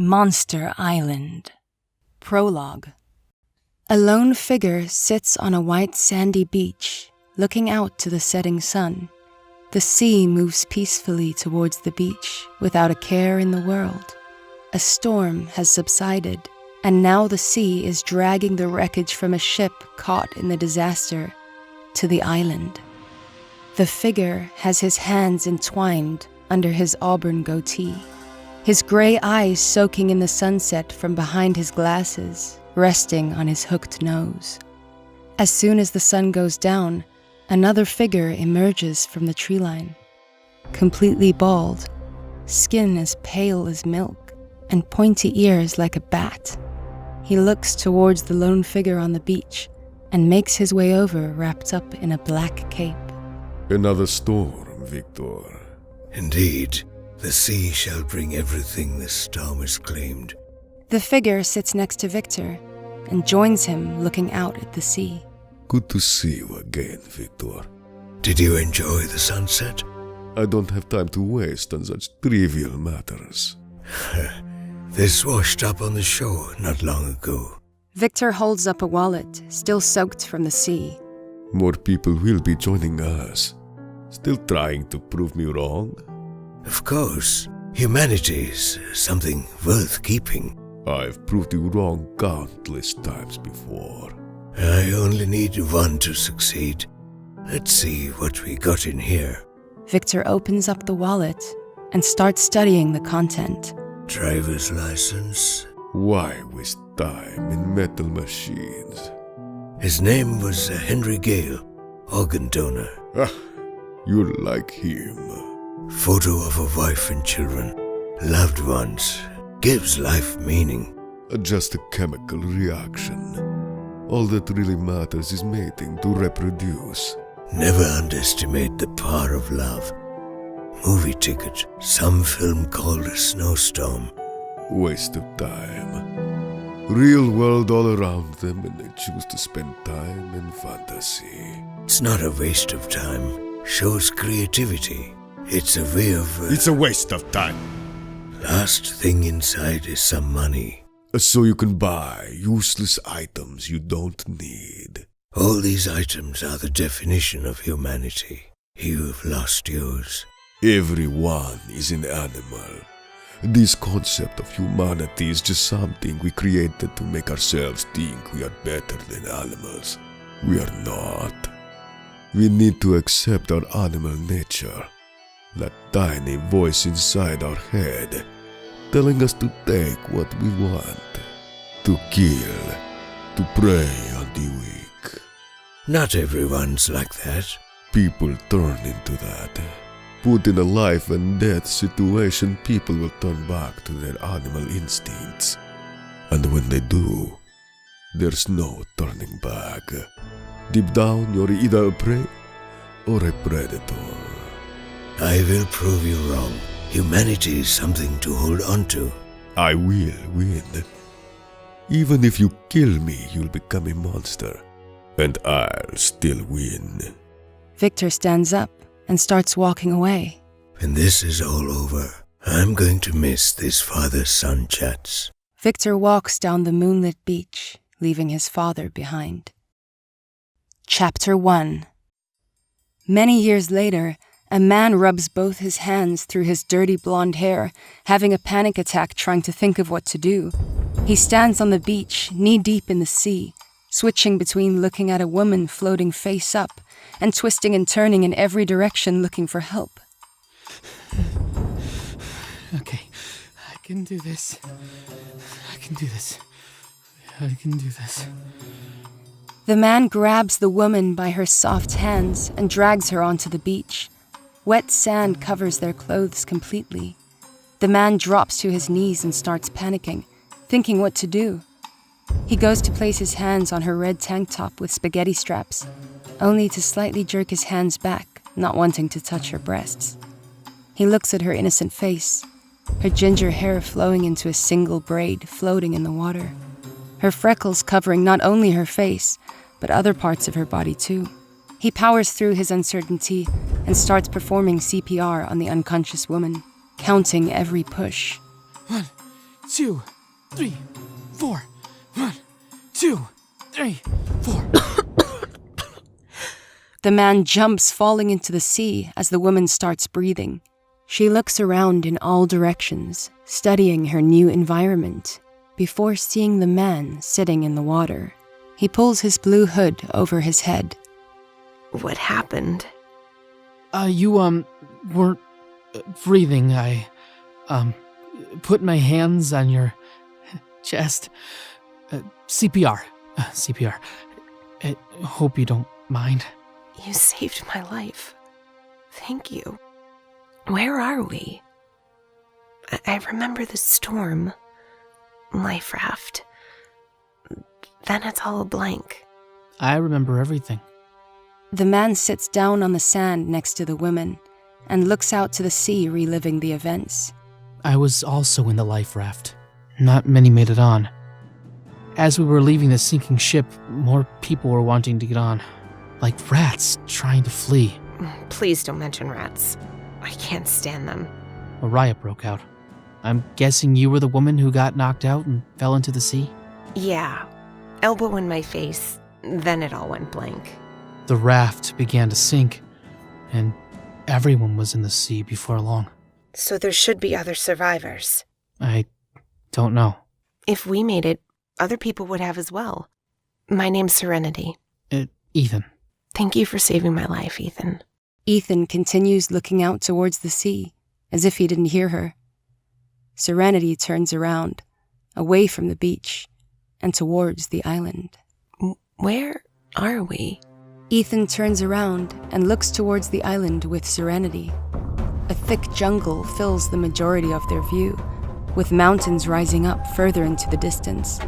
Monster Island. Prologue. A lone figure sits on a white sandy beach, looking out to the setting sun. The sea moves peacefully towards the beach, without a care in the world. A storm has subsided, and now the sea is dragging the wreckage from a ship caught in the disaster to the island. The figure has his hands entwined under his auburn goatee, his gray eyes soaking in the sunset from behind his glasses, resting on his hooked nose. As soon as the sun goes down, another figure emerges from the tree line. Completely bald, skin as pale as milk, and pointy ears like a bat. He looks towards the lone figure on the beach and makes his way over wrapped up in a black cape. Another storm, Victor. Indeed, the sea shall bring everything this storm has claimed. The figure sits next to Victor and joins him looking out at the sea. Good to see you again, Victor. Did you enjoy the sunset? I don't have time to waste on such trivial matters. This washed up on the shore not long ago. Victor holds up a wallet, still soaked from the sea. More people will be joining us. Still trying to prove me wrong? Of course, humanity is something worth keeping. I've proved you wrong countless times before. I only need one to succeed. Let's see what we got in here. Victor opens up the wallet and starts studying the content. Driver's license. Why waste time in metal machines? His name was Henry Gale, organ donor. You're like him. Photo of a wife and children, loved ones, gives life meaning. Just a chemical reaction. All that really matters is mating to reproduce. Never underestimate the power of love. Movie ticket, some film called a snowstorm. Waste of time. Real world all around them and they choose to spend time in fantasy. It's not a waste of time. Shows creativity. It's a way of... It's a waste of time. Last thing inside is some money. So you can buy useless items you don't need. All these items are the definition of humanity. You've lost yours. Everyone is an animal. This concept of humanity is just something we created to make ourselves think we are better than animals. We are not. We need to accept our animal nature. That tiny voice inside our head, telling us to take what we want, to kill, to prey on the weak. Not everyone's like that. People turn into that. Put in a life and death situation, people will turn back to their animal instincts. And when they do, there's no turning back. Deep down, you're either a prey or a predator. I will prove you wrong. Humanity is something to hold on to. I will win. Even if you kill me, you'll become a monster. And I'll still win. Victor stands up and starts walking away. When this is all over, I'm going to miss these father-son chats. Victor walks down the moonlit beach, leaving his father behind. Chapter 1. Many years later, a man rubs both his hands through his dirty blonde hair, having a panic attack trying to think of what to do. He stands on the beach, knee-deep in the sea, switching between looking at a woman floating face up and twisting and turning in every direction looking for help. Okay, I can do this. I can do this. I can do this. The man grabs the woman by her soft hands and drags her onto the beach. Wet sand covers their clothes completely. The man drops to his knees and starts panicking, thinking what to do. He goes to place his hands on her red tank top with spaghetti straps, only to slightly jerk his hands back, not wanting to touch her breasts. He looks at her innocent face, her ginger hair flowing into a single braid floating in the water, her freckles covering not only her face, but other parts of her body too. He powers through his uncertainty and starts performing CPR on the unconscious woman, counting every push. 1, 2, 3, 4. 1, 2, 3, 4. The man jumps, falling into the sea as the woman starts breathing. She looks around in all directions, studying her new environment, before seeing the man sitting in the water. He pulls his blue hood over his head. What happened? You, weren't breathing. I, put my hands on your chest. CPR. CPR. I hope you don't mind. You saved my life. Thank you. Where are we? I remember the storm. Life raft. Then it's all a blank. I remember everything. The man sits down on the sand next to the woman and looks out to the sea, reliving the events. I was also in the life raft. Not many made it on. As we were leaving the sinking ship, more people were wanting to get on. Like rats trying to flee. Please don't mention rats. I can't stand them. A riot broke out. I'm guessing you were the woman who got knocked out and fell into the sea? Yeah. Elbow in my face. Then it all went blank. The raft began to sink, and everyone was in the sea before long. So there should be other survivors. I don't know. If we made it, other people would have as well. My name's Serenity. Ethan. Thank you for saving my life, Ethan. Ethan continues looking out towards the sea, as if he didn't hear her. Serenity turns around, away from the beach, and towards the island. Where are we? Ethan turns around and looks towards the island with Serenity. A thick jungle fills the majority of their view, with mountains rising up further into the distance,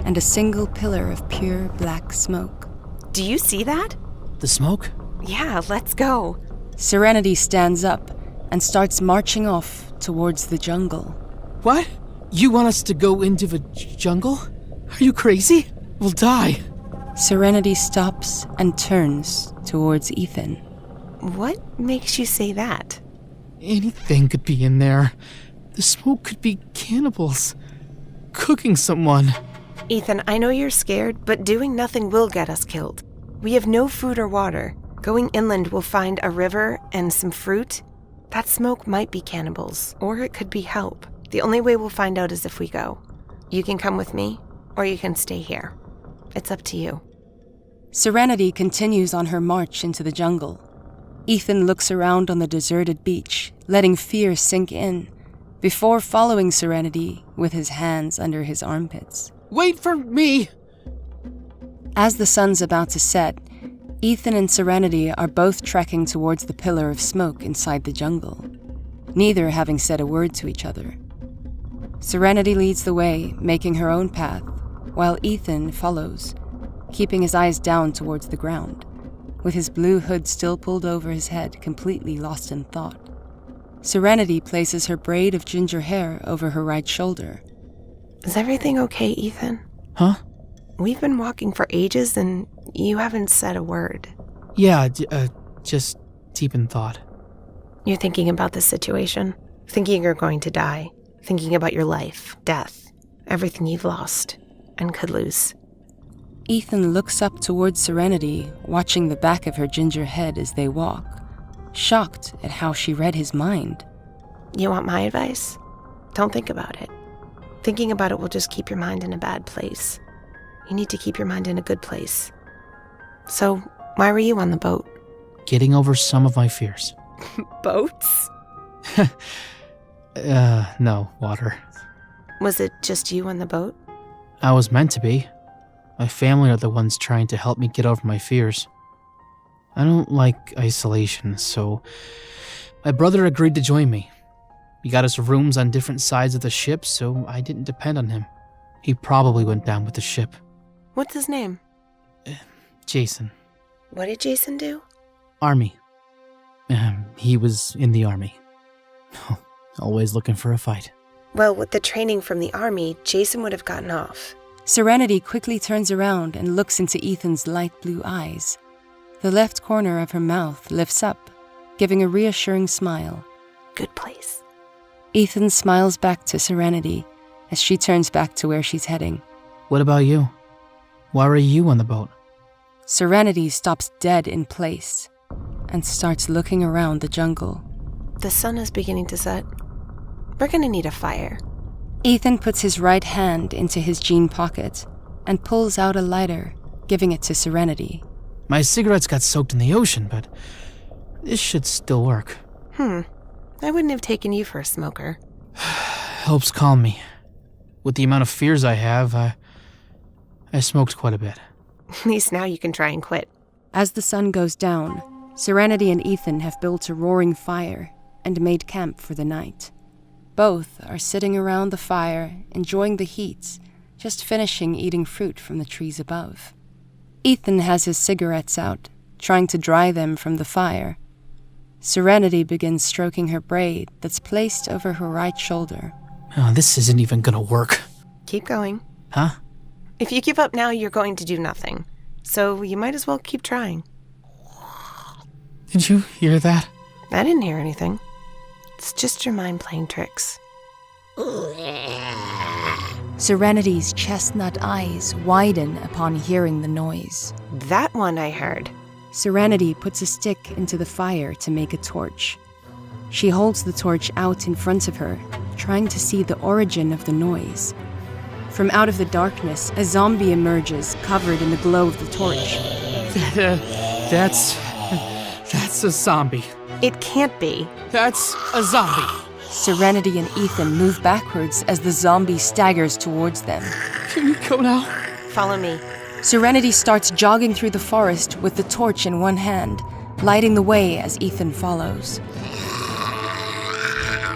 and a single pillar of pure black smoke. Do you see that? The smoke? Yeah, let's go. Serenity stands up and starts marching off towards the jungle. What? You want us to go into the jungle? Are you crazy? We'll die. Serenity stops and turns towards Ethan. What makes you say that? Anything could be in there. The smoke could be cannibals. Cooking someone. Ethan, I know you're scared, but doing nothing will get us killed. We have no food or water. Going inland, we'll find a river and some fruit. That smoke might be cannibals, or it could be help. The only way we'll find out is if we go. You can come with me, or you can stay here. It's up to you. Serenity continues on her march into the jungle. Ethan looks around on the deserted beach, letting fear sink in, before following Serenity with his hands under his armpits. Wait for me! As the sun's about to set, Ethan and Serenity are both trekking towards the pillar of smoke inside the jungle, neither having said a word to each other. Serenity leads the way, making her own path, while Ethan follows, keeping his eyes down towards the ground, with his blue hood still pulled over his head, completely lost in thought. Serenity places her braid of ginger hair over her right shoulder. Is everything okay, Ethan? Huh? We've been walking for ages and you haven't said a word. Yeah, just deep in thought. You're thinking about the situation, thinking you're going to die, thinking about your life, death, everything you've lost and could lose. Ethan looks up towards Serenity, watching the back of her ginger head as they walk, shocked at how she read his mind. You want my advice? Don't think about it. Thinking about it will just keep your mind in a bad place. You need to keep your mind in a good place. So, why were you on the boat? Getting over some of my fears. Boats? No, water. Was it just you on the boat? I was meant to be. My family are the ones trying to help me get over my fears. I don't like isolation, so my brother agreed to join me. He got us rooms on different sides of the ship, so I didn't depend on him. He probably went down with the ship. What's his name? Jason. What did Jason do? Army. He was in the army. Always looking for a fight. Well, with the training from the army, Jason would have gotten off. Serenity quickly turns around and looks into Ethan's light blue eyes. The left corner of her mouth lifts up, giving a reassuring smile. Good place. Ethan smiles back to Serenity as she turns back to where she's heading. What about you? Why were you on the boat? Serenity stops dead in place and starts looking around the jungle. The sun is beginning to set. We're gonna need a fire. Ethan puts his right hand into his jean pocket and pulls out a lighter, giving it to Serenity. My cigarettes got soaked in the ocean, but this should still work. I wouldn't have taken you for a smoker. Helps calm me. With the amount of fears I have, I smoked quite a bit. At least now you can try and quit. As the sun goes down, Serenity and Ethan have built a roaring fire and made camp for the night. Both are sitting around the fire, enjoying the heat, just finishing eating fruit from the trees above. Ethan has his cigarettes out, trying to dry them from the fire. Serenity begins stroking her braid that's placed over her right shoulder. Oh, this isn't even gonna work. Keep going. Huh? If you give up now, you're going to do nothing. So you might as well keep trying. Did you hear that? I didn't hear anything. It's just your mind playing tricks. Serenity's chestnut eyes widen upon hearing the noise. That one I heard. Serenity puts a stick into the fire to make a torch. She holds the torch out in front of her, trying to see the origin of the noise. From out of the darkness, a zombie emerges, covered in the glow of the torch. That's a zombie. It can't be. That's a zombie. Serenity and Ethan move backwards as the zombie staggers towards them. Can we go now? Follow me. Serenity starts jogging through the forest with the torch in one hand, lighting the way as Ethan follows.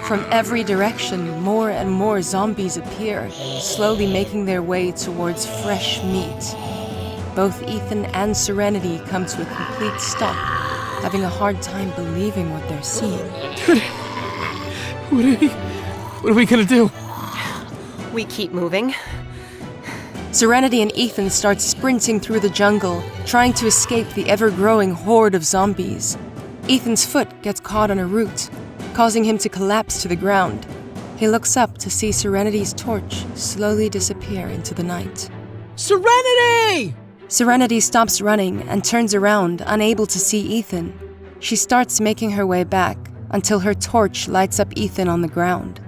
From every direction, more and more zombies appear, slowly making their way towards fresh meat. Both Ethan and Serenity come to a complete stop, having a hard time believing what they're seeing. What are we gonna do? We keep moving. Serenity and Ethan start sprinting through the jungle, trying to escape the ever-growing horde of zombies. Ethan's foot gets caught on a root, causing him to collapse to the ground. He looks up to see Serenity's torch slowly disappear into the night. Serenity! Serenity stops running and turns around, unable to see Ethan. She starts making her way back until her torch lights up Ethan on the ground,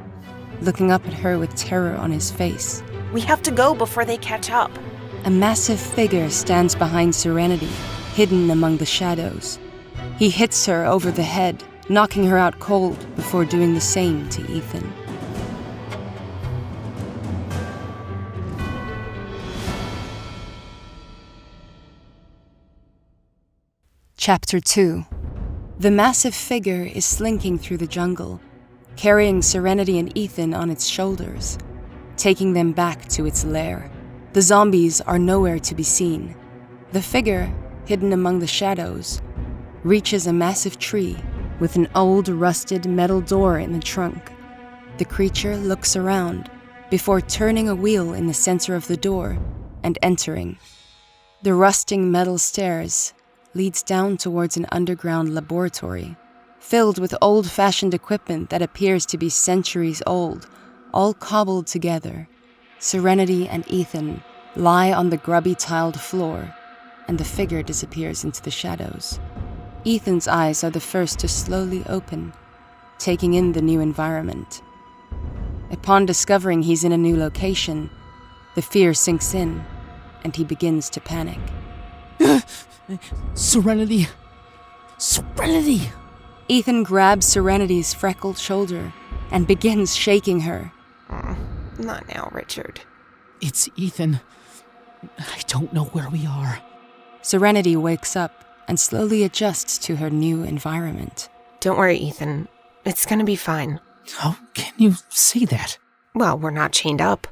looking up at her with terror on his face. We have to go before they catch up. A massive figure stands behind Serenity, hidden among the shadows. He hits her over the head, knocking her out cold before doing the same to Ethan. Chapter 2. The massive figure is slinking through the jungle, carrying Serenity and Ethan on its shoulders, taking them back to its lair. The zombies are nowhere to be seen. The figure, hidden among the shadows, reaches a massive tree with an old rusted metal door in the trunk. The creature looks around before turning a wheel in the center of the door and entering. The rusting metal stairs leads down towards an underground laboratory, filled with old-fashioned equipment that appears to be centuries old, all cobbled together. Serenity and Ethan lie on the grubby tiled floor, and the figure disappears into the shadows. Ethan's eyes are the first to slowly open, taking in the new environment. Upon discovering he's in a new location, the fear sinks in, and he begins to panic. Serenity! Serenity! Ethan grabs Serenity's freckled shoulder and begins shaking her. Not now, Richard. It's Ethan. I don't know where we are. Serenity wakes up and slowly adjusts to her new environment. Don't worry, Ethan. It's gonna be fine. How can you say that? Well, we're not chained up.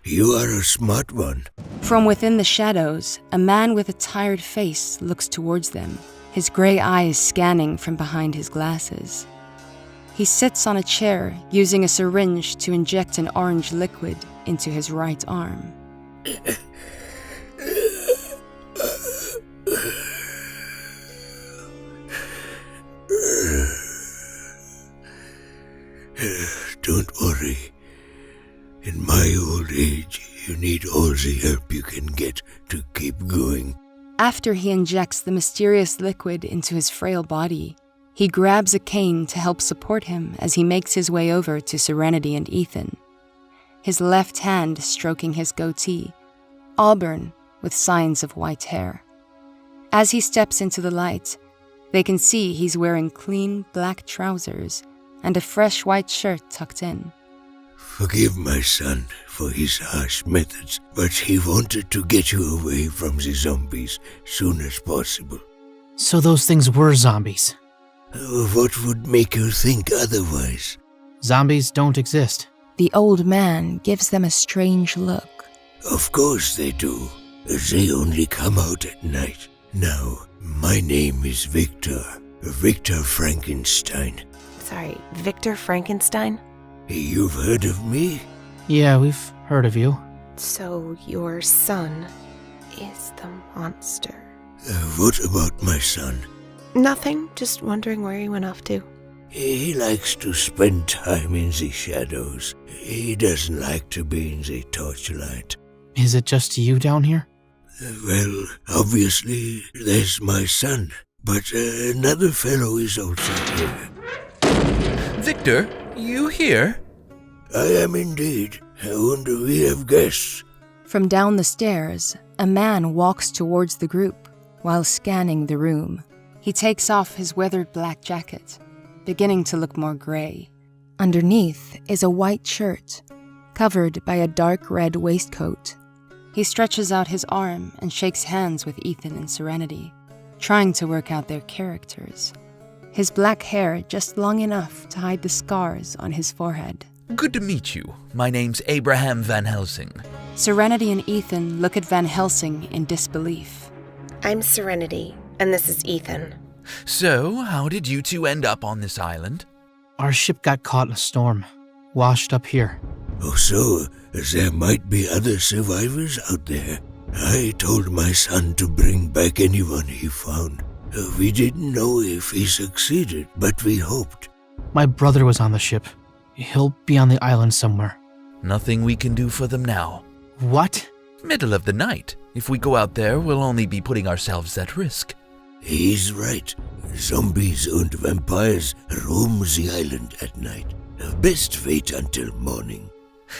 You are a smart one. From within the shadows, a man with a tired face looks towards them, his gray eyes scanning from behind his glasses. He sits on a chair, using a syringe to inject an orange liquid into his right arm. Don't worry. In my old age, you need all the help you can get to keep going. After he injects the mysterious liquid into his frail body, he grabs a cane to help support him as he makes his way over to Serenity and Ethan, his left hand stroking his goatee, auburn with signs of white hair. As he steps into the light, they can see he's wearing clean black trousers and a fresh white shirt tucked in. Forgive my son for his harsh methods, but he wanted to get you away from the zombies soon as possible. So those things were zombies. What would make you think otherwise? Zombies don't exist. The old man gives them a strange look. Of course they do. They only come out at night. Now, my name is Victor Frankenstein. Sorry, Victor Frankenstein? You've heard of me? Yeah, we've heard of you. So your son is the monster. What about my son? Nothing, just wondering where he went off to. He likes to spend time in the shadows. He doesn't like to be in the torchlight. Is it just you down here? Well, obviously, there's my son, but another fellow is also here. Victor, you here? I am indeed. I wonder we have guests. From down the stairs, a man walks towards the group while scanning the room. He takes off his weathered black jacket, beginning to look more gray. Underneath is a white shirt, covered by a dark red waistcoat. He stretches out his arm and shakes hands with Ethan and Serenity, trying to work out their characters. His black hair just long enough to hide the scars on his forehead. Good to meet you. My name's Abraham Van Helsing. Serenity and Ethan look at Van Helsing in disbelief. I'm Serenity, and this is Ethan. So, how did you two end up on this island? Our ship got caught in a storm, washed up here. Oh, so there might be other survivors out there. I told my son to bring back anyone he found. We didn't know if he succeeded, but we hoped. My brother was on the ship. He'll be on the island somewhere. Nothing we can do for them now. What? Middle of the night. If we go out there, we'll only be putting ourselves at risk. He's right. Zombies and vampires roam the island at night. Best wait until morning.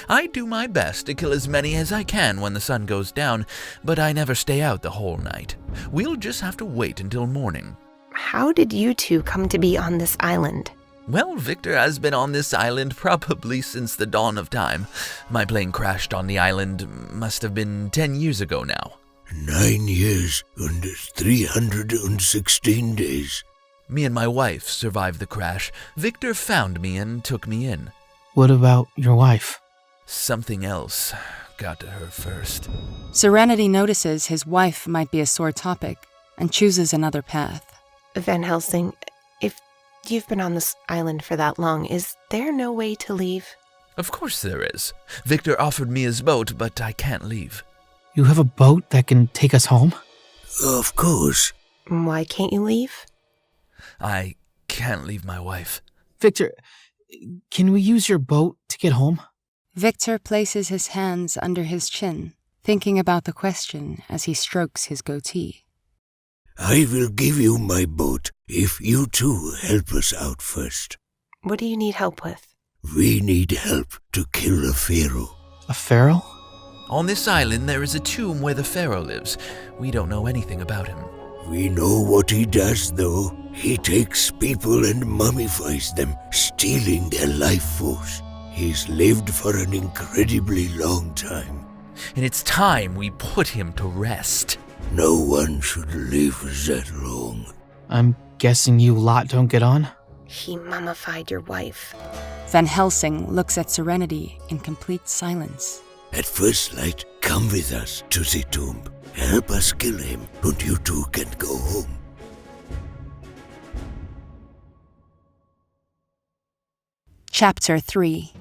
I do my best to kill as many as I can when the sun goes down, but I never stay out the whole night. We'll just have to wait until morning. How did you two come to be on this island? Well, Victor has been on this island probably since the dawn of time. My plane crashed on the island must have been 10 years ago now. 9 years and 316 days. Me and my wife survived the crash. Victor found me and took me in. What about your wife? Something else got to her first. Serenity notices his wife might be a sore topic and chooses another path. Van Helsing, if you've been on this island for that long, is there no way to leave? Of course there is. Victor offered me his boat, but I can't leave. You have a boat that can take us home? Of course. Why can't you leave? I can't leave my wife. Victor, can we use your boat to get home? Victor places his hands under his chin, thinking about the question as he strokes his goatee. I will give you my boat if you two help us out first. What do you need help with? We need help to kill a Pharaoh. A Pharaoh? On this island, there is a tomb where the Pharaoh lives. We don't know anything about him. We know what he does, though. He takes people and mummifies them, stealing their life force. He's lived for an incredibly long time. And it's time we put him to rest. No one should live that long. I'm guessing you lot don't get on? He mummified your wife. Van Helsing looks at Serenity in complete silence. At first light, come with us to the tomb. Help us kill him, and you two can go home. Chapter 3.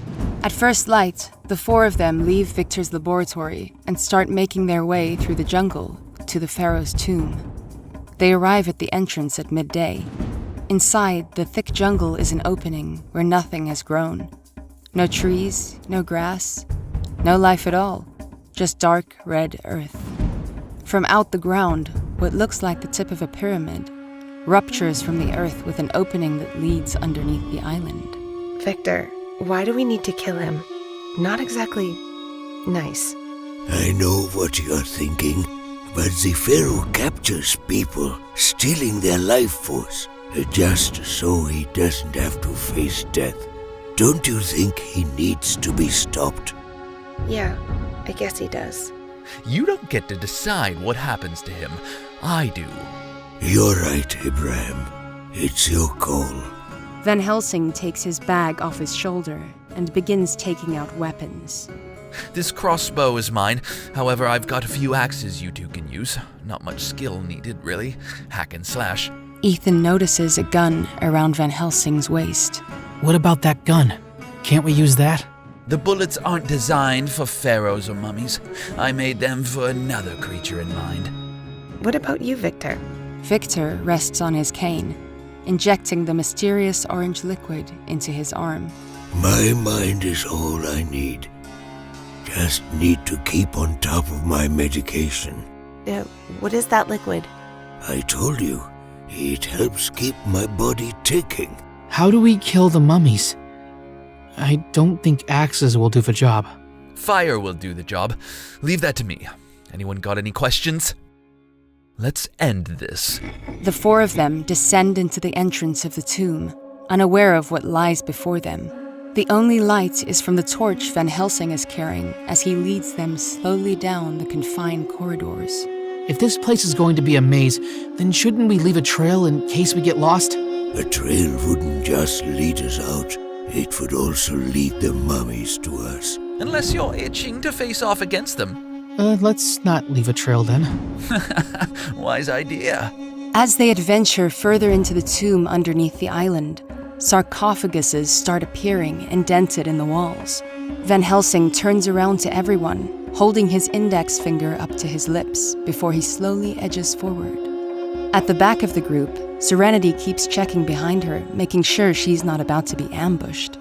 At first light, the four of them leave Victor's laboratory and start making their way through the jungle to the Pharaoh's tomb. They arrive at the entrance at midday. Inside, the thick jungle is an opening where nothing has grown. No trees, no grass, No life at all, just dark red earth. From out the ground, what looks like the tip of a pyramid ruptures from the earth with an opening that leads underneath the island. Victor, why do we need to kill him? Not exactly nice. I know what you're thinking, but the Pharaoh captures people, stealing their life force, just so he doesn't have to face death. Don't you think he needs to be stopped? Yeah, I guess he does. You don't get to decide what happens to him. I do. You're right, Abraham. It's your call. Van Helsing takes his bag off his shoulder and begins taking out weapons. This crossbow is mine. However, I've got a few axes you two can use. Not much skill needed, really. Hack and slash. Ethan notices a gun around Van Helsing's waist. What about that gun? Can't we use that? The bullets aren't designed for pharaohs or mummies. I made them for another creature in mind. What about you, Victor? Victor rests on his cane, injecting the mysterious orange liquid into his arm. My mind is all I need. Just need to keep on top of my medication. What is that liquid? I told you, it helps keep my body ticking. How do we kill the mummies? I don't think axes will do the job. Fire will do the job. Leave that to me. Anyone got any questions? Let's end this. The four of them descend into the entrance of the tomb, unaware of what lies before them. The only light is from the torch Van Helsing is carrying as he leads them slowly down the confined corridors. If this place is going to be a maze, then shouldn't we leave a trail in case we get lost? A trail wouldn't just lead us out. It would also lead the mummies to us. Unless you're itching to face off against them. Let's not leave a trail then. Wise idea. As they adventure further into the tomb underneath the island, sarcophaguses start appearing indented in the walls. Van Helsing turns around to everyone, holding his index finger up to his lips before he slowly edges forward. At the back of the group, Serenity keeps checking behind her, making sure she's not about to be ambushed.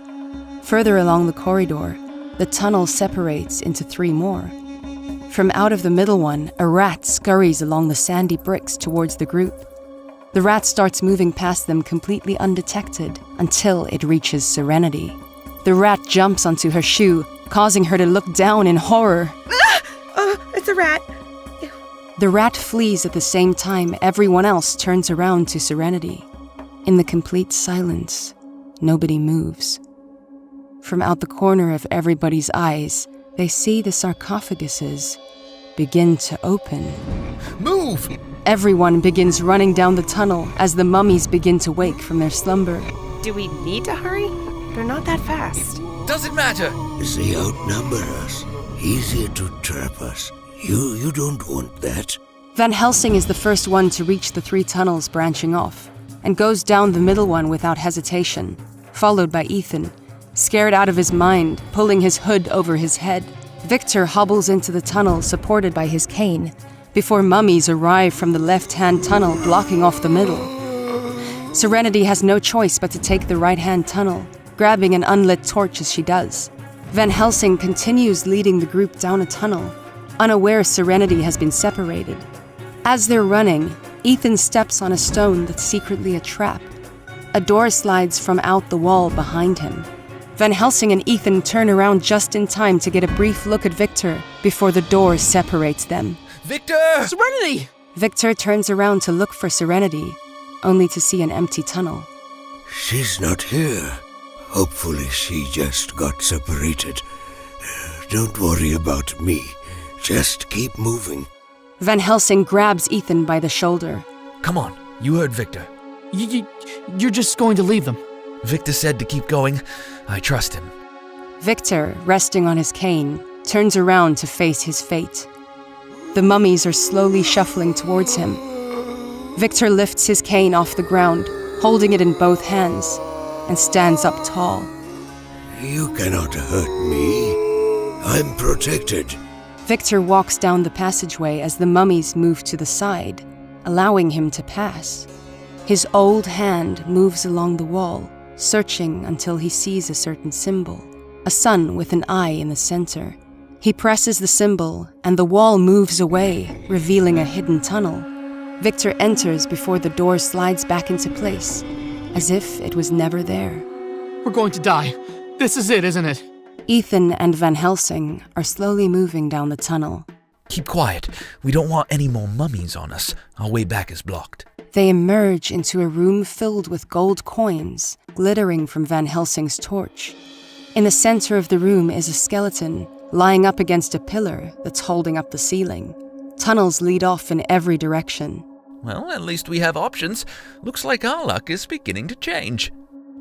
Further along the corridor, the tunnel separates into 3 more. From out of the middle one, a rat scurries along the sandy bricks towards the group. The rat starts moving past them completely undetected until it reaches Serenity. The rat jumps onto her shoe, causing her to look down in horror. Oh, it's a rat. The rat flees at the same time everyone else turns around to Serenity. In the complete silence, nobody moves. From out the corner of everybody's eyes, they see the sarcophaguses begin to open. Move! Everyone begins running down the tunnel as the mummies begin to wake from their slumber. Do we need to hurry? They're not that fast. Doesn't matter. They outnumber us. Easier to trap us. You don't want that. Van Helsing is the first one to reach the 3 tunnels branching off, and goes down the middle one without hesitation, followed by Ethan, scared out of his mind, pulling his hood over his head. Victor hobbles into the tunnel supported by his cane, before mummies arrive from the left-hand tunnel blocking off the middle. Serenity has no choice but to take the right-hand tunnel, grabbing an unlit torch as she does. Van Helsing continues leading the group down a tunnel, unaware Serenity has been separated. As they're running, Ethan steps on a stone that's secretly a trap. A door slides from out the wall behind him. Van Helsing and Ethan turn around just in time to get a brief look at Victor before the door separates them. Victor! Serenity! Victor turns around to look for Serenity, only to see an empty tunnel. She's not here. Hopefully she just got separated. Don't worry about me. Just keep moving. Van Helsing grabs Ethan by the shoulder. Come on, you heard Victor. You're just going to leave them. Victor said to keep going. I trust him. Victor, resting on his cane, turns around to face his fate. The mummies are slowly shuffling towards him. Victor lifts his cane off the ground, holding it in both hands, and stands up tall. You cannot hurt me. I'm protected. Victor walks down the passageway as the mummies move to the side, allowing him to pass. His old hand moves along the wall, searching until he sees a certain symbol, a sun with an eye in the center. He presses the symbol, and the wall moves away, revealing a hidden tunnel. Victor enters before the door slides back into place, as if it was never there. We're going to die. This is it, isn't it? Ethan and Van Helsing are slowly moving down the tunnel. Keep quiet. We don't want any more mummies on us. Our way back is blocked. They emerge into a room filled with gold coins, glittering from Van Helsing's torch. In the center of the room is a skeleton, lying up against a pillar that's holding up the ceiling. Tunnels lead off in every direction. Well, at least we have options. Looks like our luck is beginning to change.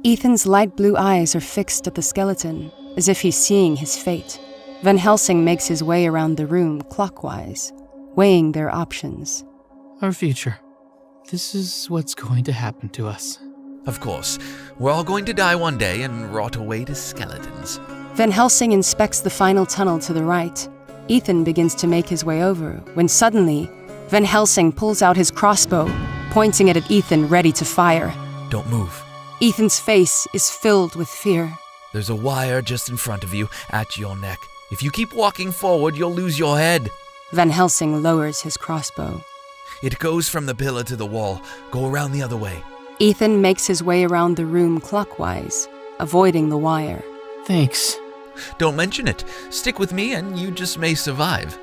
Ethan's light blue eyes are fixed at the skeleton, as if he's seeing his fate. Van Helsing makes his way around the room clockwise, weighing their options. Our future. This is what's going to happen to us. Of course. We're all going to die one day and rot away to skeletons. Van Helsing inspects the final tunnel to the right. Ethan begins to make his way over, when suddenly, Van Helsing pulls out his crossbow, pointing it at Ethan, ready to fire. Don't move. Ethan's face is filled with fear. There's a wire just in front of you, at your neck. If you keep walking forward, you'll lose your head. Van Helsing lowers his crossbow. It goes from the pillar to the wall. Go around the other way. Ethan makes his way around the room clockwise, avoiding the wire. Thanks. Don't mention it. Stick with me and you just may survive.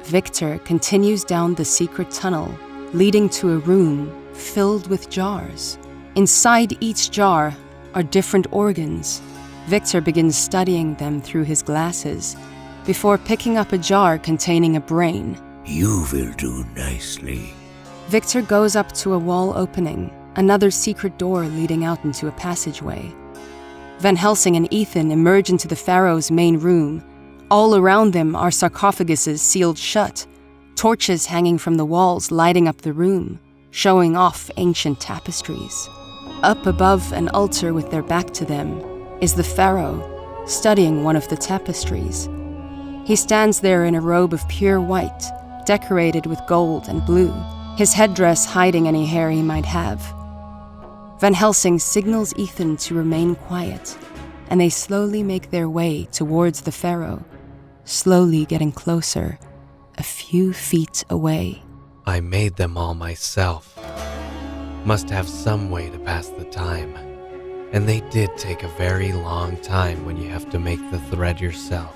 Victor continues down the secret tunnel, leading to a room filled with jars. Inside each jar are different organs. Victor begins studying them through his glasses, before picking up a jar containing a brain. You will do nicely. Victor goes up to a wall opening, another secret door leading out into a passageway. Van Helsing and Ethan emerge into the Pharaoh's main room. All around them are sarcophaguses sealed shut, torches hanging from the walls lighting up the room, showing off ancient tapestries. Up above an altar with their back to them is the Pharaoh, studying one of the tapestries. He stands there in a robe of pure white, decorated with gold and blue, his headdress hiding any hair he might have. Van Helsing signals Ethan to remain quiet, and they slowly make their way towards the Pharaoh, slowly getting closer, a few feet away. I made them all myself. Must have some way to pass the time. And they did take a very long time when you have to make the thread yourself.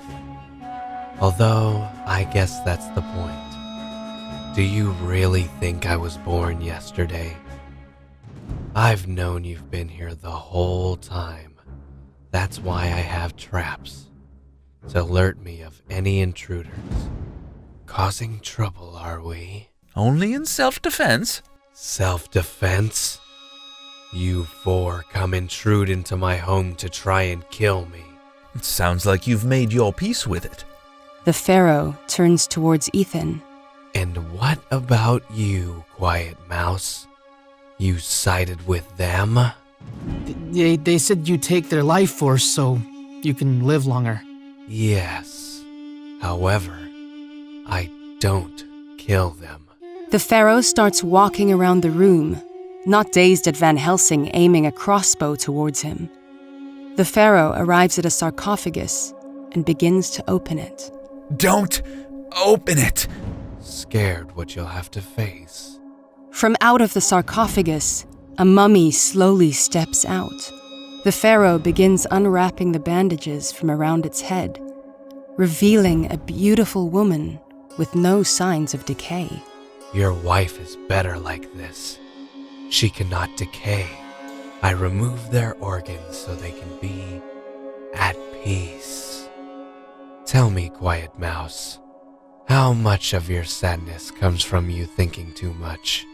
Although, I guess that's the point. Do you really think I was born yesterday? I've known you've been here the whole time. That's why I have traps, to alert me of any intruders. Causing trouble, are we? Only in self-defense. Self-defense? You four come intrude into my home to try and kill me. It sounds like you've made your peace with it. The Pharaoh turns towards Ethan. And what about you, Quiet Mouse? You sided with them? They said you take their life force so you can live longer. Yes. However, I don't kill them. The Pharaoh starts walking around the room, not dazed at Van Helsing aiming a crossbow towards him. The Pharaoh arrives at a sarcophagus and begins to open it. Don't open it! Scared what you'll have to face. From out of the sarcophagus, a mummy slowly steps out. The Pharaoh begins unwrapping the bandages from around its head, revealing a beautiful woman with no signs of decay. Your wife is better like this. She cannot decay. I remove their organs so they can be at peace. Tell me, Quiet Mouse, how much of your sadness comes from you thinking too much?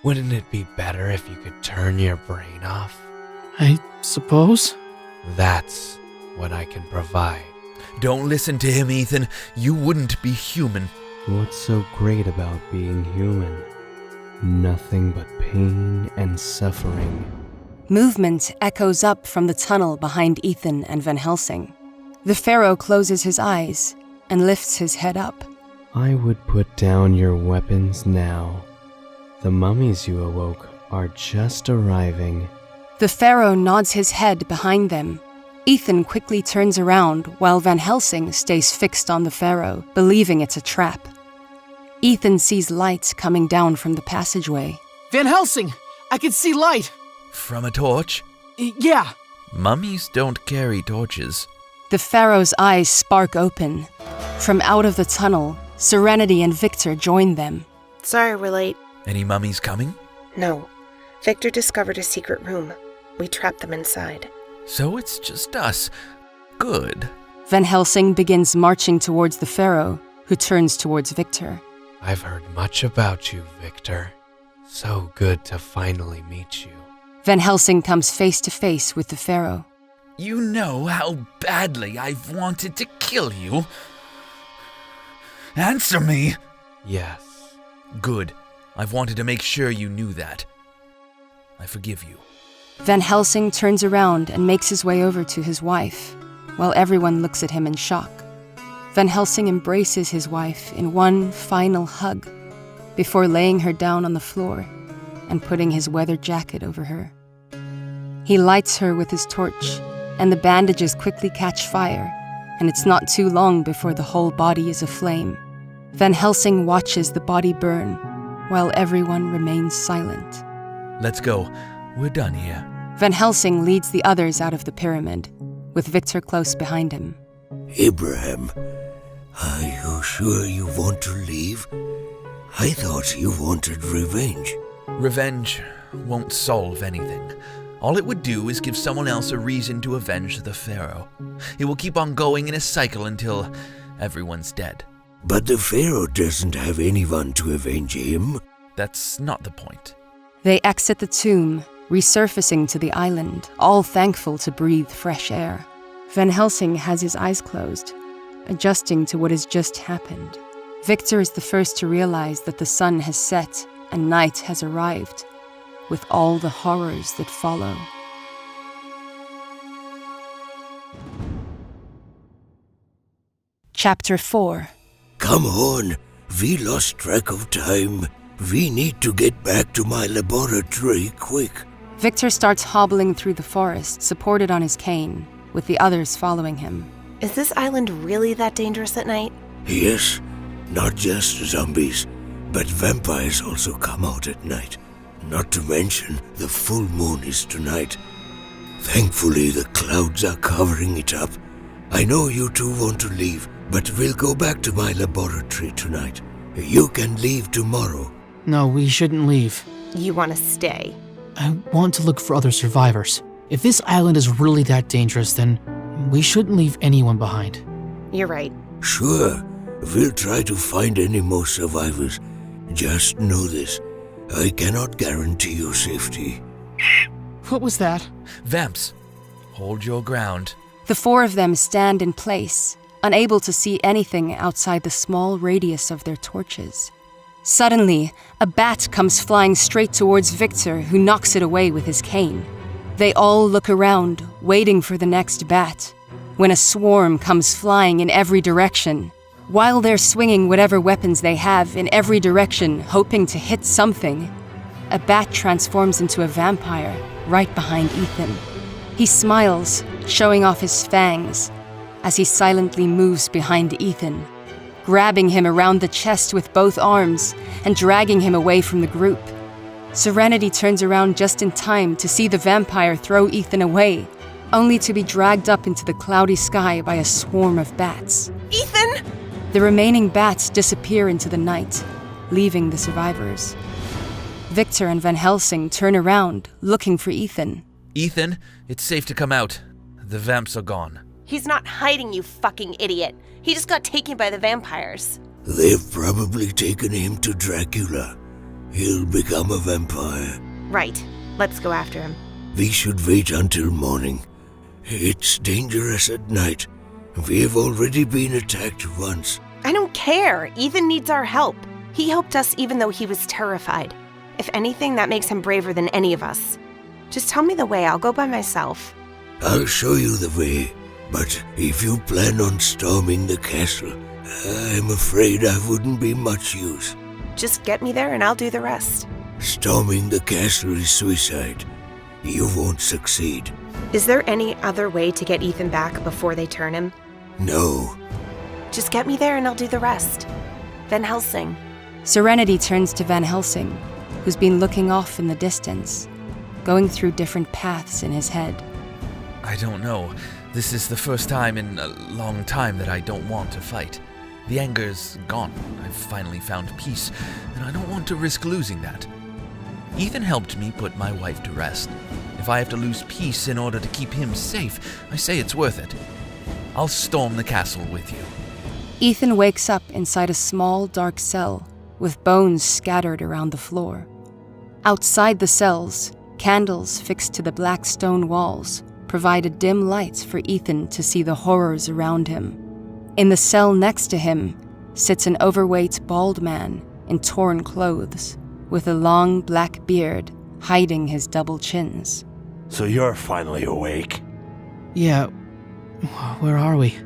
Wouldn't it be better if you could turn your brain off? I suppose? That's what I can provide. Don't listen to him, Ethan. You wouldn't be human. What's so great about being human? Nothing but pain and suffering. Movement echoes up from the tunnel behind Ethan and Van Helsing. The Pharaoh closes his eyes and lifts his head up. I would put down your weapons now. The mummies you awoke are just arriving. The Pharaoh nods his head behind them. Ethan quickly turns around while Van Helsing stays fixed on the Pharaoh, believing it's a trap. Ethan sees light coming down from the passageway. Van Helsing! I can see light! From a torch? Yeah. Mummies don't carry torches. The Pharaoh's eyes spark open. From out of the tunnel, Serenity and Victor join them. Sorry we're late. Any mummies coming? No. Victor discovered a secret room. We trapped them inside. So it's just us. Good. Van Helsing begins marching towards the Pharaoh, who turns towards Victor. I've heard much about you, Victor. So good to finally meet you. Van Helsing comes face to face with the Pharaoh. You know how badly I've wanted to kill you. Answer me! Yes. Good. I've wanted to make sure you knew that. I forgive you. Van Helsing turns around and makes his way over to his wife, while everyone looks at him in shock. Van Helsing embraces his wife in one final hug, before laying her down on the floor and putting his weather jacket over her. He lights her with his torch, and the bandages quickly catch fire, and it's not too long before the whole body is aflame. Van Helsing watches the body burn, while everyone remains silent. Let's go. We're done here. Van Helsing leads the others out of the pyramid, with Victor close behind him. Abraham, are you sure you want to leave? I thought you wanted revenge. Revenge won't solve anything. All it would do is give someone else a reason to avenge the Pharaoh. It will keep on going in a cycle until everyone's dead. But the Pharaoh doesn't have anyone to avenge him. That's not the point. They exit the tomb, resurfacing to the island, all thankful to breathe fresh air. Van Helsing has his eyes closed, adjusting to what has just happened. Victor is the first to realize that the sun has set and night has arrived, with all the horrors that follow. Chapter 4. Come on, we lost track of time. We need to get back to my laboratory quick. Victor starts hobbling through the forest, supported on his cane, with the others following him. Is this island really that dangerous at night? Yes, not just zombies, but vampires also come out at night. Not to mention, the full moon is tonight. Thankfully, the clouds are covering it up. I know you two want to leave, but we'll go back to my laboratory tonight. You can leave tomorrow. No, we shouldn't leave. You want to stay? I want to look for other survivors. If this island is really that dangerous, then we shouldn't leave anyone behind. You're right. Sure, we'll try to find any more survivors. Just know this, I cannot guarantee your safety. What was that? Vamps, hold your ground. The four of them stand in place, unable to see anything outside the small radius of their torches. Suddenly, a bat comes flying straight towards Victor, who knocks it away with his cane. They all look around, waiting for the next bat, when a swarm comes flying in every direction. While they're swinging whatever weapons they have in every direction, hoping to hit something, a bat transforms into a vampire right behind Ethan. He smiles, showing off his fangs, as he silently moves behind Ethan, grabbing him around the chest with both arms and dragging him away from the group. Serenity turns around just in time to see the vampire throw Ethan away, only to be dragged up into the cloudy sky by a swarm of bats. Ethan! The remaining bats disappear into the night, leaving the survivors. Victor and Van Helsing turn around, looking for Ethan. Ethan, it's safe to come out. The vamps are gone. He's not hiding, you fucking idiot. He just got taken by the vampires. They've probably taken him to Dracula. He'll become a vampire. Right. Let's go after him. We should wait until morning. It's dangerous at night. We have already been attacked once. I don't care. Ethan needs our help. He helped us even though he was terrified. If anything, that makes him braver than any of us. Just tell me the way. I'll go by myself. I'll show you the way. But if you plan on storming the castle, I'm afraid I wouldn't be much use. Just get me there and I'll do the rest. Storming the castle is suicide. You won't succeed. Is there any other way to get Ethan back before they turn him? No. Just get me there and I'll do the rest. Van Helsing. Serenity turns to Van Helsing, who's been looking off in the distance, going through different paths in his head. I don't know. This is the first time in a long time that I don't want to fight. The anger's gone. I've finally found peace, and I don't want to risk losing that. Ethan helped me put my wife to rest. If I have to lose peace in order to keep him safe, I say it's worth it. I'll storm the castle with you. Ethan wakes up inside a small, dark cell with bones scattered around the floor. Outside the cells, candles fixed to the black stone walls provided dim lights for Ethan to see the horrors around him. In the cell next to him sits an overweight, bald man in torn clothes, with a long black beard hiding his double chins. So you're finally awake? Yeah, where are we?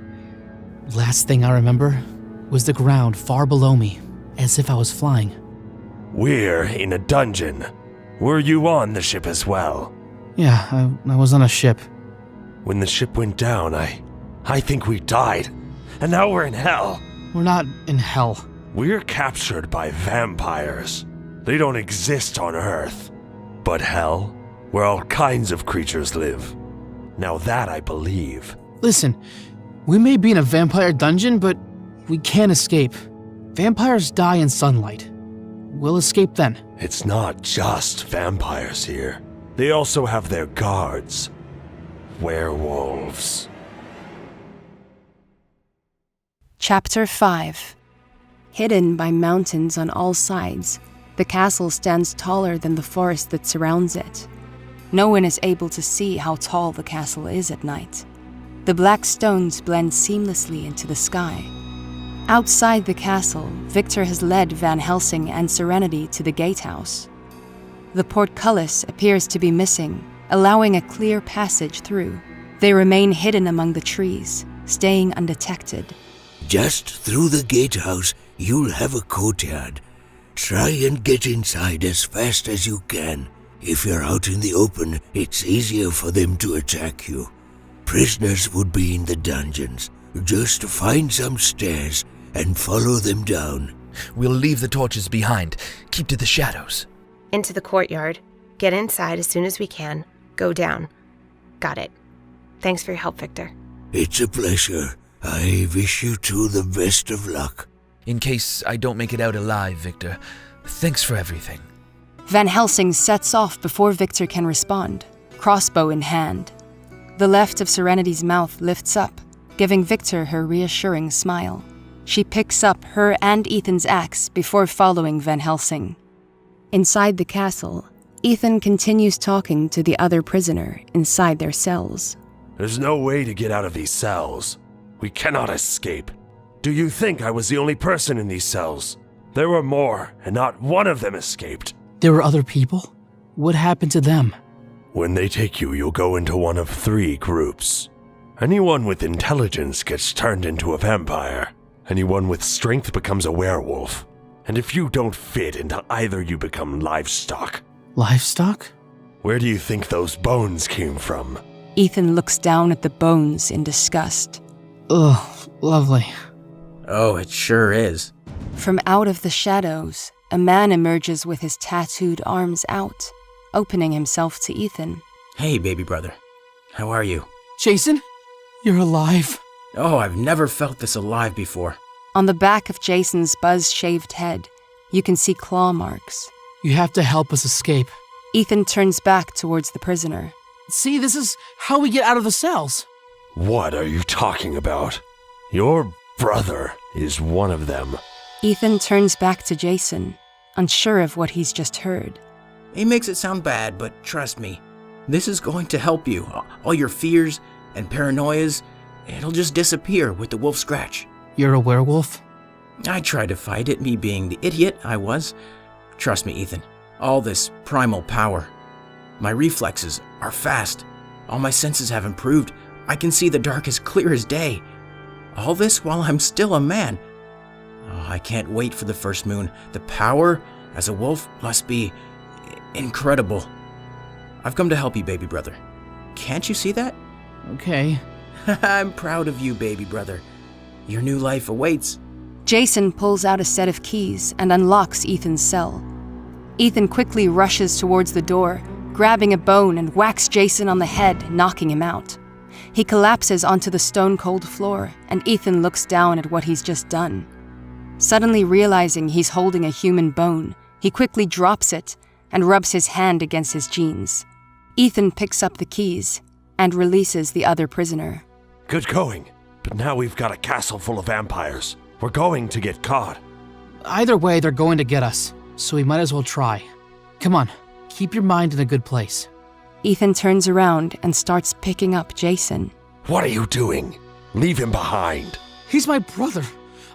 Last thing I remember was the ground far below me, as if I was flying. We're in a dungeon. Were you on the ship as well? Yeah, I was on a ship. When the ship went down, I think we died. And now we're in hell. We're not in hell. We're captured by vampires. They don't exist on Earth. But hell, where all kinds of creatures live. Now that I believe. Listen, we may be in a vampire dungeon, but we can't escape. Vampires die in sunlight. We'll escape then. It's not just vampires here. They also have their guards. Werewolves. Chapter 5. Hidden by mountains on all sides, the castle stands taller than the forest that surrounds it. No one is able to see how tall the castle is at night. The black stones blend seamlessly into the sky. Outside the castle, Victor has led Van Helsing and Serenity to the gatehouse. The portcullis appears to be missing, allowing a clear passage through. They remain hidden among the trees, staying undetected. Just through the gatehouse, you'll have a courtyard. Try and get inside as fast as you can. If you're out in the open, it's easier for them to attack you. Prisoners would be in the dungeons. Just find some stairs and follow them down. We'll leave the torches behind. Keep to the shadows. Into the courtyard. Get inside as soon as we can. Go down. Got it. Thanks for your help, Victor. It's a pleasure. I wish you two the best of luck. In case I don't make it out alive, Victor, thanks for everything. Van Helsing sets off before Victor can respond, crossbow in hand. The left of Serenity's mouth lifts up, giving Victor her reassuring smile. She picks up her and Ethan's axe before following Van Helsing. Inside the castle, Ethan continues talking to the other prisoner inside their cells. There's no way to get out of these cells. We cannot escape. Do you think I was the only person in these cells? There were more, and not one of them escaped. There were other people? What happened to them? When they take you, you'll go into one of 3 groups. Anyone with intelligence gets turned into a vampire. Anyone with strength becomes a werewolf. And if you don't fit into either, you become livestock. Livestock? Where do you think those bones came from? Ethan looks down at the bones in disgust. Ugh, lovely. Oh, it sure is. From out of the shadows, a man emerges with his tattooed arms out, opening himself to Ethan. Hey, baby brother. How are you? Jason? You're alive. Oh, I've never felt this alive before. On the back of Jason's buzz-shaved head, you can see claw marks. You have to help us escape. Ethan turns back towards the prisoner. See, this is how we get out of the cells. What are you talking about? Your brother is one of them. Ethan turns back to Jason, unsure of what he's just heard. He makes it sound bad, but trust me, this is going to help you. All your fears and paranoias, it'll just disappear with the wolf scratch. You're a werewolf? I tried to fight it, me being the idiot I was. Trust me, Ethan, all this primal power. My reflexes are fast. All my senses have improved. I can see the dark as clear as day. All this while I'm still a man. Oh, I can't wait for the first moon. The power as a wolf must be incredible. I've come to help you, baby brother. Can't you see that? Okay. I'm proud of you, baby brother. Your new life awaits. Jason pulls out a set of keys and unlocks Ethan's cell. Ethan quickly rushes towards the door, grabbing a bone and whacks Jason on the head, knocking him out. He collapses onto the stone-cold floor, and Ethan looks down at what he's just done. Suddenly realizing he's holding a human bone, he quickly drops it and rubs his hand against his jeans. Ethan picks up the keys and releases the other prisoner. Good going. But now we've got a castle full of vampires. We're going to get caught. Either way, they're going to get us, so we might as well try. Come on, keep your mind in a good place. Ethan turns around and starts picking up Jason. What are you doing? Leave him behind. He's my brother.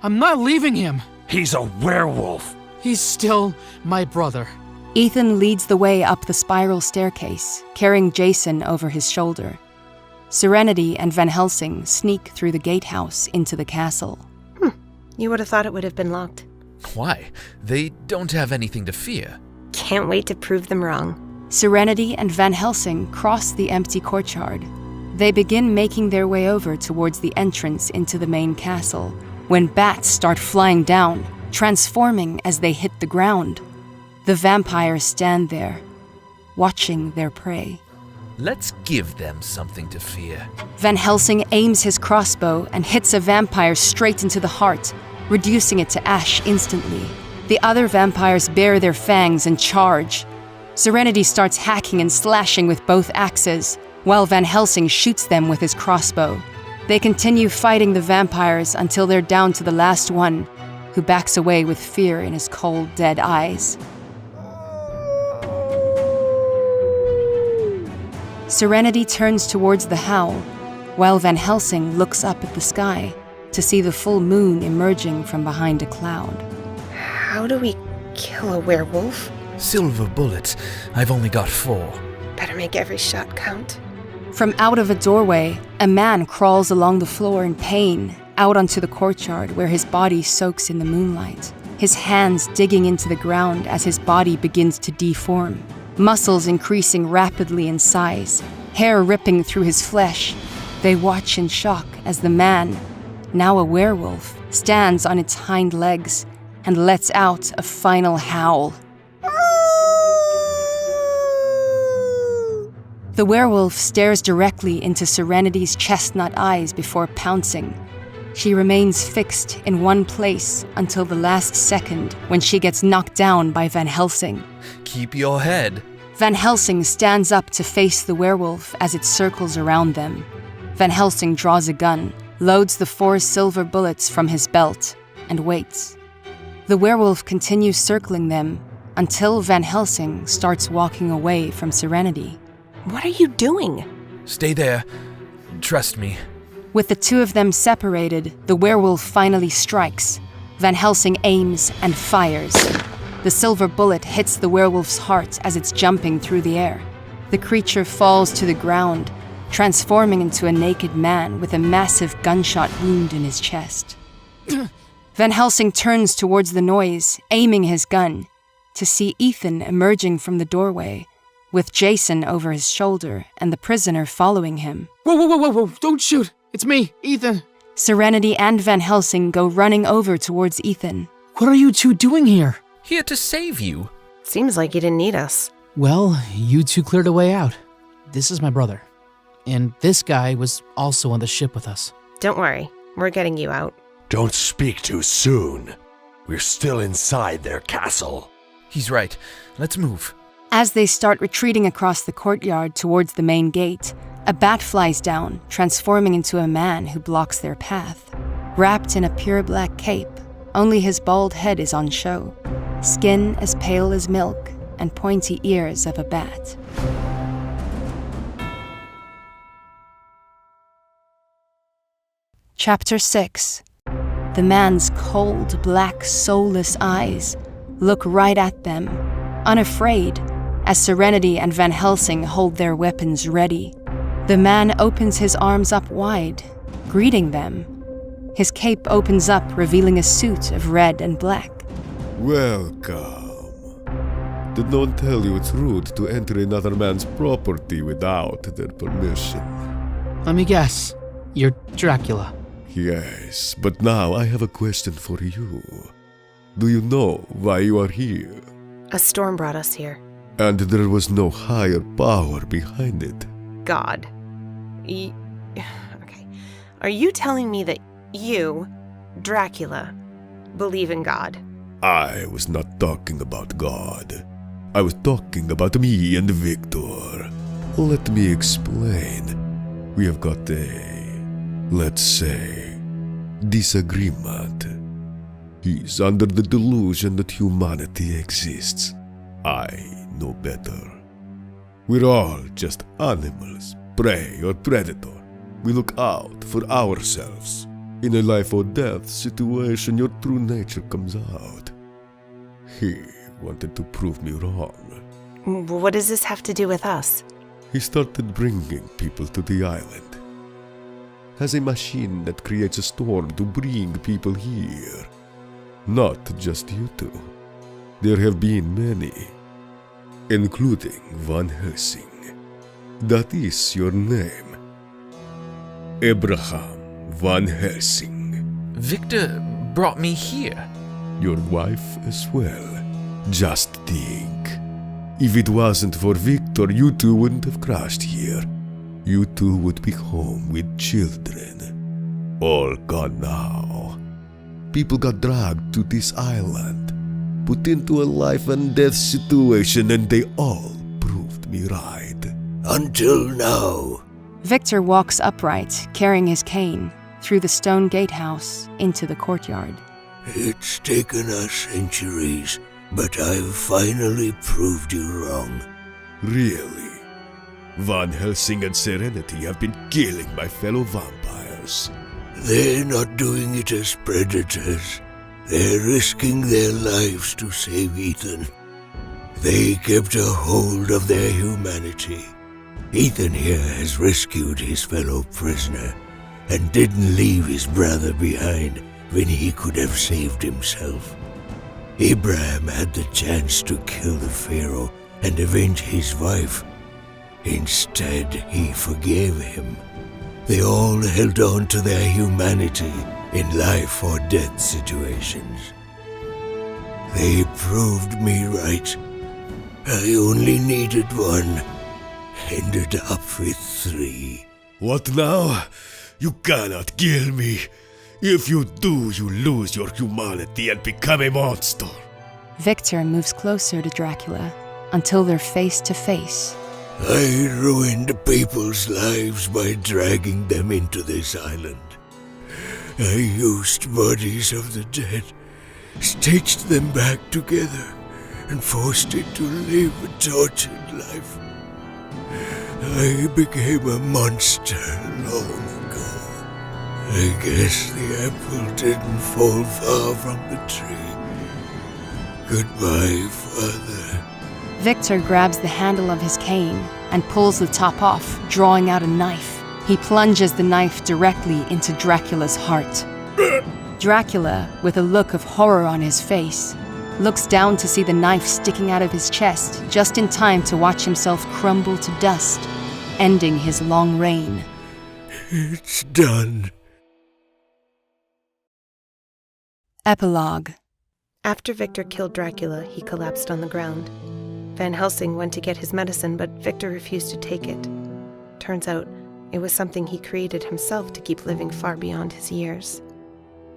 I'm not leaving him. He's a werewolf. He's still my brother. Ethan leads the way up the spiral staircase, carrying Jason over his shoulder. Serenity and Van Helsing sneak through the gatehouse into the castle. You would have thought it would have been locked. Why? They don't have anything to fear. Can't wait to prove them wrong. Serenity and Van Helsing cross the empty courtyard. They begin making their way over towards the entrance into the main castle, when bats start flying down, transforming as they hit the ground. The vampires stand there, watching their prey. Let's give them something to fear. Van Helsing aims his crossbow and hits a vampire straight into the heart, reducing it to ash instantly. The other vampires bare their fangs and charge. Serenity starts hacking and slashing with both axes, while Van Helsing shoots them with his crossbow. They continue fighting the vampires until they're down to the last one, who backs away with fear in his cold, dead eyes. Serenity turns towards the howl, while Van Helsing looks up at the sky to see the full moon emerging from behind a cloud. How do we kill a werewolf? Silver bullets. I've only got 4. Better make every shot count. From out of a doorway, a man crawls along the floor in pain, out onto the courtyard where his body soaks in the moonlight, his hands digging into the ground as his body begins to deform. Muscles increasing rapidly in size, hair ripping through his flesh. They watch in shock as the man, now a werewolf, stands on its hind legs and lets out a final howl. The werewolf stares directly into Serenity's chestnut eyes before pouncing. She remains fixed in one place until the last second when she gets knocked down by Van Helsing. Keep your head. Van Helsing stands up to face the werewolf as it circles around them. Van Helsing draws a gun, loads the 4 silver bullets from his belt, and waits. The werewolf continues circling them until Van Helsing starts walking away from Serenity. What are you doing? Stay there. Trust me. With the 2 of them separated, the werewolf finally strikes. Van Helsing aims and fires. The silver bullet hits the werewolf's heart as it's jumping through the air. The creature falls to the ground, transforming into a naked man with a massive gunshot wound in his chest. Van Helsing turns towards the noise, aiming his gun, to see Ethan emerging from the doorway, with Jason over his shoulder and the prisoner following him. Whoa, don't shoot! It's me, Ethan! Serenity and Van Helsing go running over towards Ethan. What are you 2 doing here? Here to save you. Seems like you didn't need us. Well, you 2 cleared a way out. This is my brother. And this guy was also on the ship with us. Don't worry, we're getting you out. Don't speak too soon. We're still inside their castle. He's right. Let's move. As they start retreating across the courtyard towards the main gate, a bat flies down, transforming into a man who blocks their path. Wrapped in a pure black cape, only his bald head is on show, skin as pale as milk, and pointy ears of a bat. Chapter 6. The man's cold, black, soulless eyes look right at them, unafraid, as Serenity and Van Helsing hold their weapons ready. The man opens his arms up wide, greeting them. His cape opens up, revealing a suit of red and black. Welcome. Did no one tell you it's rude to enter another man's property without their permission? Let me guess. You're Dracula. Yes, but now I have a question for you. Do you know why you are here? A storm brought us here. And there was no higher power behind it. God. Okay. Are you telling me that you, Dracula, believe in God? I was not talking about God. I was talking about me and Victor. Let me explain. We have got a, let's say, disagreement. He's under the delusion that humanity exists. I know better. We're all just animals, prey or predator. We look out for ourselves. In a life or death situation, your true nature comes out. He wanted to prove me wrong. What does this have to do with us? He started bringing people to the island. Has a machine that creates a storm to bring people here. Not just you two. There have been many, including Van Helsing. That is your name. Abraham Van Helsing. Victor brought me here. Your wife as well. Just think. If it wasn't for Victor, you two wouldn't have crashed here. You two would be home with children. All gone now. People got dragged to this island, put into a life and death situation, and they all proved me right. Until now. Victor walks upright, carrying his cane, through the stone gatehouse into the courtyard. It's taken us centuries, but I've finally proved you wrong. Really? Van Helsing and Serenity have been killing my fellow vampires. They're not doing it as predators. They're risking their lives to save Ethan. They kept a hold of their humanity. Ethan here has rescued his fellow prisoner and didn't leave his brother behind when he could have saved himself. Abraham had the chance to kill the Pharaoh and avenge his wife. Instead, he forgave him. They all held on to their humanity in life or death situations. They proved me right. I only needed one. Ended up with 3. What now? You cannot kill me. If you do, you lose your humanity and become a monster. Victor moves closer to Dracula until they're face to face. I ruined people's lives by dragging them into this island. I used bodies of the dead, stitched them back together, and forced it to live a tortured life. I became a monster long ago. I guess the apple didn't fall far from the tree. Goodbye, Father. Victor grabs the handle of his cane and pulls the top off, drawing out a knife. He plunges the knife directly into Dracula's heart. Dracula, with a look of horror on his face, looks down to see the knife sticking out of his chest, just in time to watch himself crumble to dust, ending his long reign. It's done. Epilogue. After Victor killed Dracula, he collapsed on the ground. Van Helsing went to get his medicine, but Victor refused to take it. Turns out, it was something he created himself to keep living far beyond his years.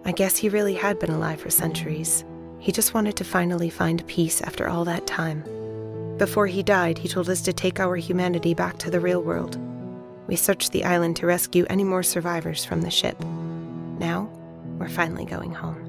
I guess he really had been alive for centuries. He just wanted to finally find peace after all that time. Before he died, he told us to take our humanity back to the real world. We searched the island to rescue any more survivors from the ship. Now, we're finally going home.